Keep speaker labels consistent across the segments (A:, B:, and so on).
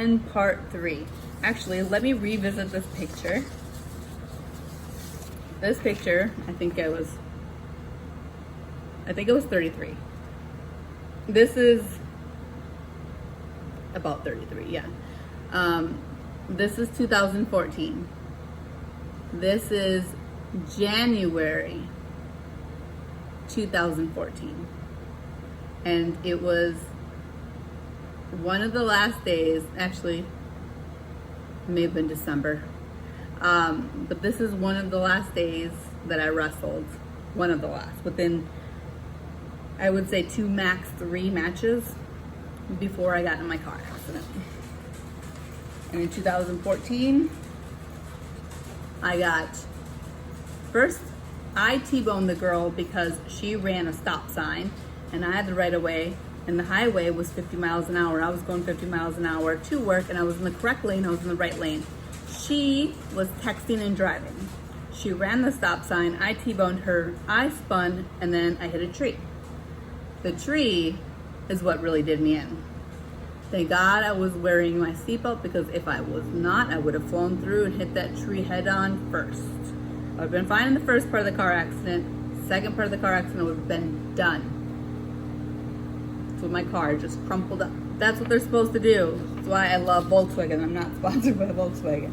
A: 10 part 3. Actually, let me revisit this picture. This picture, I think it was 33. This is about 33, yeah. This is 2014. This is January 2014. And it was one of the last days, actually, it may have been December. But this is one of the last days that I wrestled. One of the last. Within, I would say, 2, max 3 matches before I got in my car accident. And in 2014, first, I T-boned the girl because she ran a stop sign and I had the right of way, and the highway was 50 miles an hour. I was going 50 miles an hour to work, and I was in the correct lane, I was in the right lane. She was texting and driving. She ran the stop sign, I T-boned her, I spun, and then I hit a tree. The tree is what really did me in. Thank God I was wearing my seatbelt, because if I was not, I would have flown through and hit that tree head on first. I would have been fine in the first part of the car accident. Second part of the car accident would have been done. So my car just crumpled up. That's what they're supposed to do. That's why I love Volkswagen. I'm not sponsored by Volkswagen.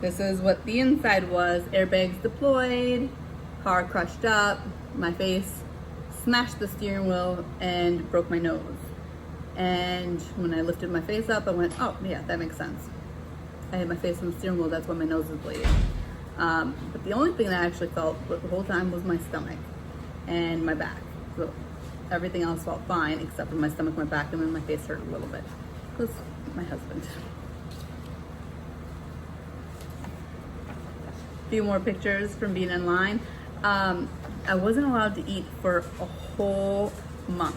A: This is what the inside was. Airbags deployed, car crushed up, my face smashed the steering wheel and broke my nose. And when I lifted my face up, I went, oh yeah, that makes sense. I hit my face on the steering wheel, that's why my nose is bleeding. But the only thing that I actually felt the whole time was my stomach and my back. So everything else felt fine except for my stomach, my back, and then my face hurt a little bit. Because my husband. A few more pictures from being in line. I wasn't allowed to eat for a whole month.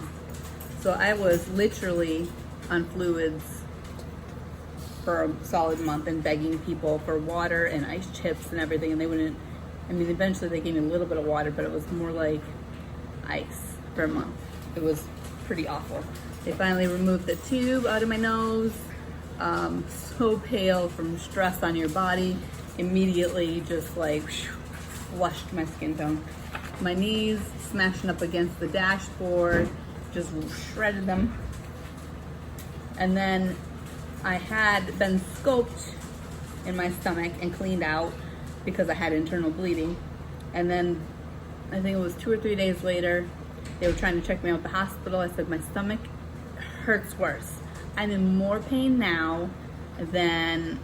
A: So I was literally on fluids for a solid month and begging people for water and ice chips and everything, and they wouldn't. I mean, eventually they gave me a little bit of water, but it was more like ice for a month. It was pretty awful. They finally removed the tube out of my nose. So pale from stress on your body. Immediately just like flushed my skin tone. My knees smashing up against the dashboard, just shredded them. And then I had been scoped in my stomach and cleaned out because I had internal bleeding. And then I think it was 2 or 3 days later, they were trying to check me out at the hospital. I said, my stomach hurts worse. I'm in more pain now than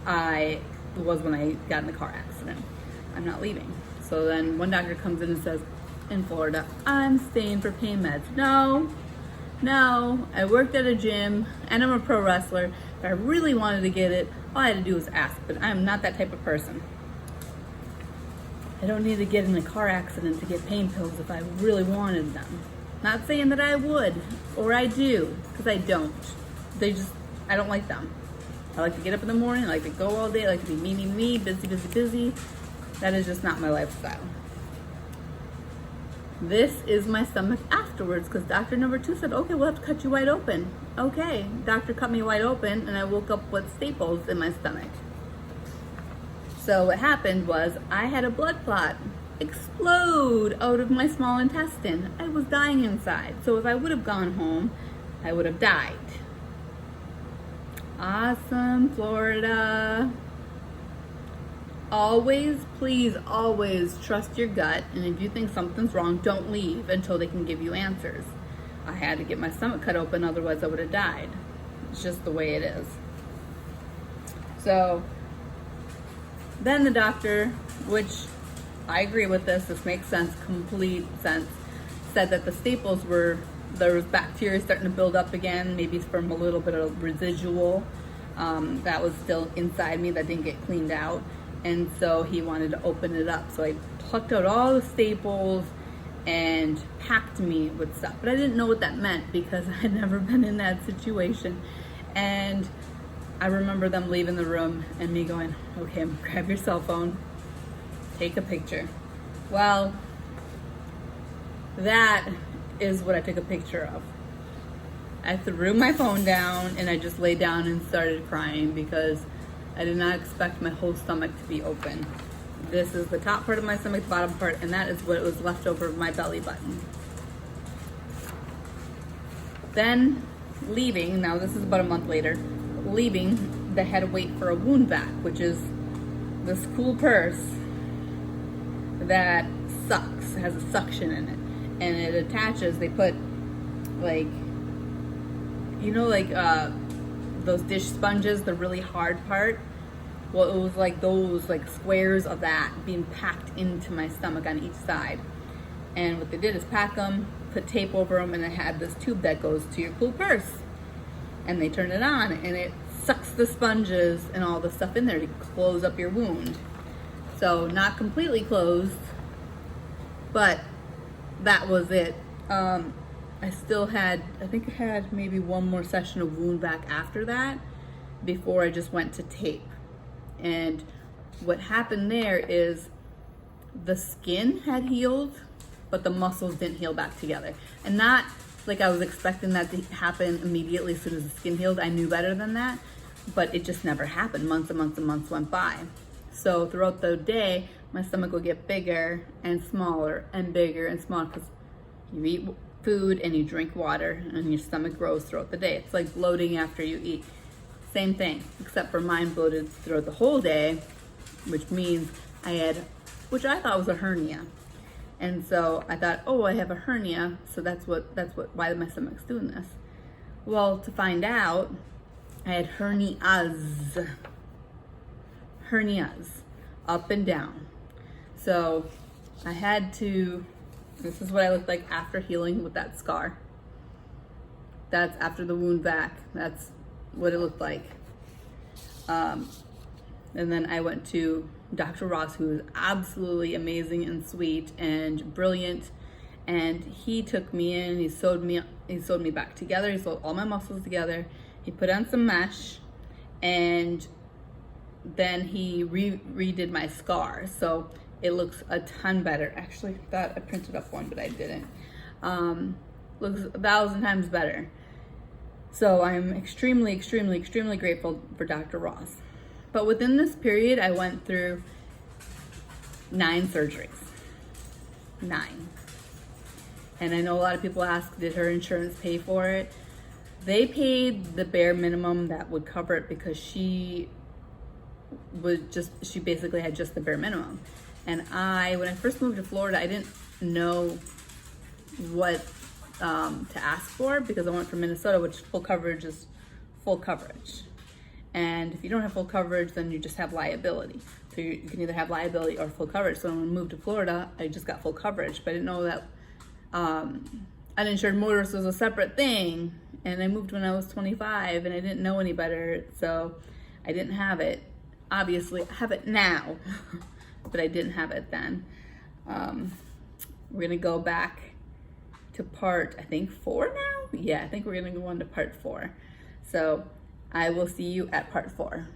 A: I was when I got in the car accident. I'm not leaving. So then one doctor comes in and says, in Florida, I'm staying for pain meds. No, I worked at a gym and I'm a pro wrestler. If I really wanted to get it, all I had to do was ask, but I'm not that type of person. I don't need to get in a car accident to get pain pills if I really wanted them. Not saying that I would, or I do, because I don't. I don't like them. I like to get up in the morning, I like to go all day, I like to be me, busy. That is just not my lifestyle. This is my stomach afterwards, because doctor number 2 said, okay, we'll have to cut you wide open. Okay, doctor cut me wide open, and I woke up with staples in my stomach. So what happened was I had a blood clot explode out of my small intestine. I was dying inside. So if I would have gone home, I would have died. Awesome, Florida. Please always trust your gut, and if you think something's wrong, don't leave until they can give you answers. I had to get my stomach cut open, otherwise I would have died. It's just the way it is. So then the doctor, which I agree with this makes sense, complete sense, said that the staples there was bacteria starting to build up again, maybe from a little bit of residual that was still inside me that didn't get cleaned out. And so he wanted to open it up. So I plucked out all the staples and packed me with stuff. But I didn't know what that meant because I had never been in that situation. And I remember them leaving the room and me going, okay, grab your cell phone, take a picture. Well, that is what I took a picture of. I threw my phone down and I just laid down and started crying because I did not expect my whole stomach to be open. This is the top part of my stomach, the bottom part, and that is what was left over of my belly button. Then leaving, now this is about a month later, leaving, they had to wait for a wound vac, which is this cool purse that sucks, has a suction in it, and it attaches, they put like, you know, like those dish sponges, the really hard part. Well, it was like those like squares of that being packed into my stomach on each side. And what they did is pack them, put tape over them, and it had this tube that goes to your cool purse. And they turn it on, and it sucks the sponges and all the stuff in there to close up your wound. So not completely closed, but that was it. I still had, I think I had maybe one more session of wound vac after that before I just went to tape. And what happened there is the skin had healed, but the muscles didn't heal back together. And not like I was expecting that to happen immediately as soon as the skin healed. I knew better than that, but it just never happened. Months and months and months went by. So throughout the day, my stomach would get bigger and smaller and bigger and smaller because you eat food and you drink water and your stomach grows throughout the day. It's like bloating after you eat. Same thing, except for mine bloated throughout the whole day, which means I had, which I thought was a hernia. And so I thought, oh, I have a hernia, so why my stomach's doing this. Well, to find out, I had hernias, up and down. So I had to, this is what I looked like after healing with that scar. That's after the wound vac. That's what it looked like. And then I went to Dr. Ross, who is absolutely amazing and sweet and brilliant. And he took me in, he sewed me back together. He sewed all my muscles together. He put on some mesh, and then he redid my scar. So it looks a ton better. Actually, I thought I printed up one, but I didn't. Looks 1,000 times better. So I'm extremely, extremely, extremely grateful for Dr. Ross. But within this period, I went through 9 surgeries. 9. And I know a lot of people ask, did her insurance pay for it? They paid the bare minimum that would cover it because she basically had just the bare minimum. And when I first moved to Florida, I didn't know what to ask for because I went from Minnesota, which full coverage is full coverage. And if you don't have full coverage, then you just have liability. So you can either have liability or full coverage. So when I moved to Florida, I just got full coverage, but I didn't know that uninsured motorist was a separate thing. And I moved when I was 25 and I didn't know any better. So I didn't have it. Obviously, I have it now, but I didn't have it then. We're gonna go back to part, I think 4 now? Yeah, I think we're gonna go on to part 4. So I will see you at part 4.